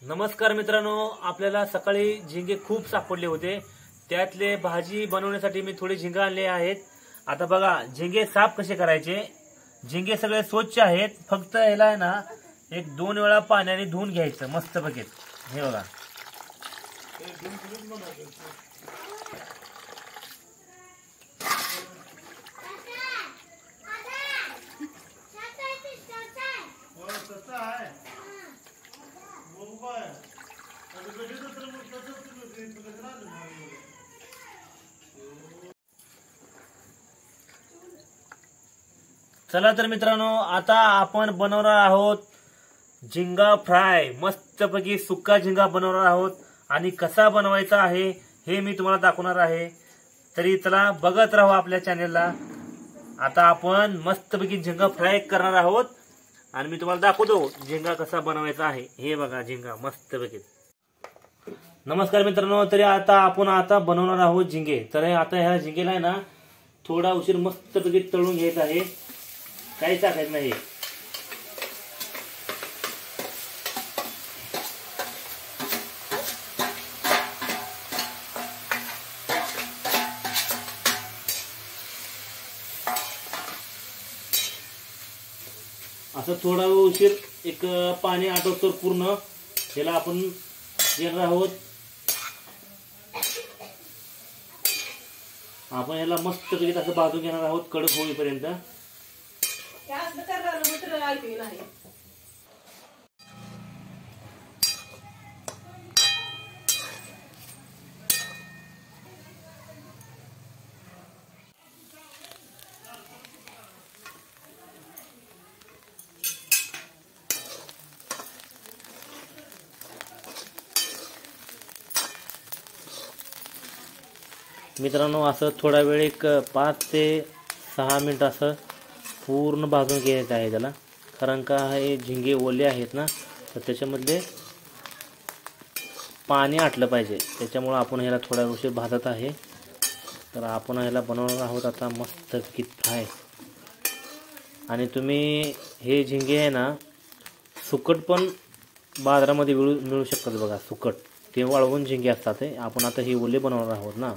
नमस्कार मित्रांनो, आपल्याला सकाळी झिंगे खूप सापडले होते. त्यातले भाजी बनवण्यासाठी मी थोडे झिंगे आणले आहेत. आता बघा झिंगे साफ कसे करायचे. झिंगे सगळे स्वच्छ आहेत. फक्त याला आहे ना 1-2 वेळा पाण्याने धुवून घ्यायचं मस्त बघेत. हे बघा चला तर मित्रांनो, आता आपण बनवणार आहोत झिंगा फ्राय. मस्तपैकी सुक्का झिंगा बनवणार आहोत आणि कसा बनवायचा आहे हे मी तुम्हाला दाखवणार आहे. तरी चला बघत राहू आपल्या चॅनेलला. आता आपण मस्तपैकी झिंगा फ्राय करणार आहोत आणि मी तुम्हाला दाखवतो झिंगा कसा बनवायचा आहे. हे बघा झिंगा मस्तपैकी. नमस्कार मित्रांनो, तरी आता आपण बनवणार आहोत झिंगे. तर आता ह्या झिंगेला आहे ना थोडा उशीर मस्तपैकी तळून घ्यायचा आहे. काही टाकायचं नाही. असं थोडा उशीर एक पाणी आटवतो पूर्ण याला आपण घेणार आहोत. आपण याला मस्तपैकी असं भाजून घेणार आहोत कडक होईपर्यंत. मित्रांनो, असं थोडा वेळ एक 5 ते 6 मिनिट असं पूर्ण भाजून घ्यायचं आहे त्याला. कारण का हे झिंगे ओले आहेत ना, तर त्याच्यामधले पाणी आटलं पाहिजे. त्याच्यामुळं आपण ह्याला थोडा उशीर भाजत आहे. तर आपण ह्याला बनवणार आहोत आता मस्त फ्राय. आणि तुम्ही हे झिंगे आहे ना सुकट पण बाजारामध्ये मिळू शकतात बघा. सुकट ते वाळवून झिंगे असतात. आपण आता हे ओले बनवणार आहोत ना.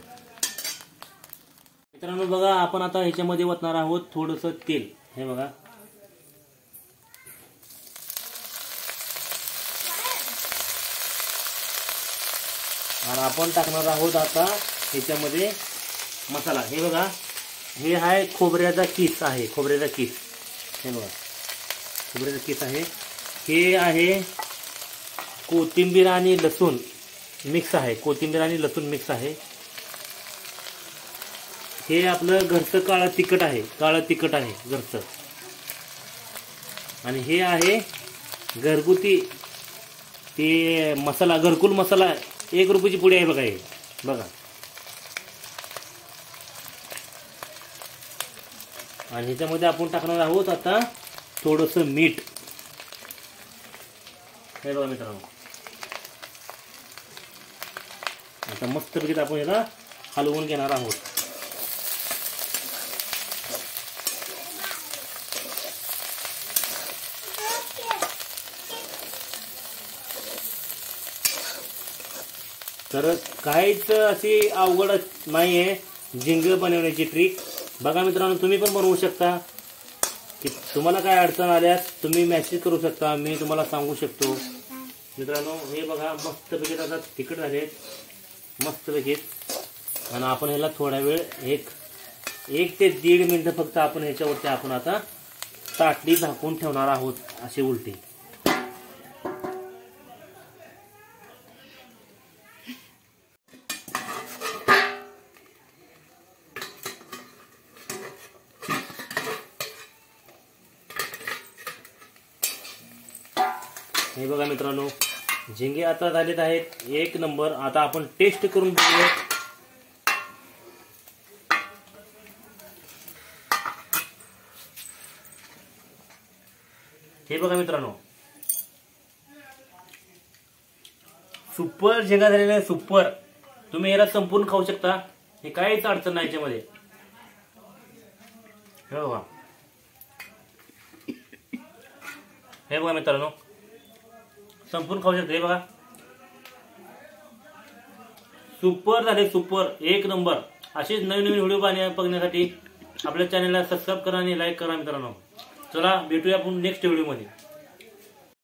मित्रांनो बघा, आपण आता ह्याच्यामध्ये ओतणार आहोत थोडंसं तेल. हे बघा आणि आपण टाकणार आहोत आता ह्याच्यामध्ये मसाला. हे बघा, हे आहे खोबऱ्याचा किस आहे. खोबऱ्याचा किस हे बघा, खोबऱ्याचा किस आहे. हे आहे कोथिंबीर आणि लसूण मिक्स आहे. कोथिंबीर आणि लसूण मिक्स आहे. हे आपलं घरचं काळं तिखट आहे. काळं तिखट आहे घरचं. आणि हे आहे घरगुती ते मसाला, घरकुल मसाला. 1 रुपयाची पुडी आहे बघा. हे बघा. आणि ह्याच्यामध्ये आपण टाकणार आहोत आता थोडंसं मीठ. हे बघा मित्रांनो, आता मस्तपैकी आपण याला हलवून घेणार आहोत. तर काहीच अशी अवघड नाहीये झिंगे बनवण्याची ट्रिक. बघा मित्रांनो, तुम्ही पण बनवू शकता. की तुम्हाला काय अडचण आल्यास तुम्ही मेसेज करू शकता, मी तुम्हाला सांगू शकतो. मित्रांनो हे बघा मस्तपैकी आता तिखट झालेत मस्तपैकी. आणि आपण ह्याला थोडा वेळ 1 ते 1.5 मिनिटं फक्त आपण ह्याच्यावरती आपण आता ताटली झाकून ठेवणार आहोत अशी उलटी. हे बघा मित्रांनो, झिंगे आता झालेत आहेत 1 नंबर. आता आपण टेस्ट करून बघूया. हे बघा मित्रांनो, सुपर झिंगा झालेला आहे. सुपर. तुम्ही याला संपूर्ण खाऊ शकता. हे काहीच अडचण नाही याच्यामध्ये. हे बघा, हे बघा मित्रांनो, संपूर्ण खाऊ शकता. हे बघा सुपर झाले, सुपर एक नंबर. असेच नवीन नवीन व्हिडिओ बघण्यासाठी आपल्या चॅनलला सबस्क्राईब करा आणि लाईक करा मित्रांनो. चला भेटूया आपण नेक्स्ट व्हिडिओमध्ये.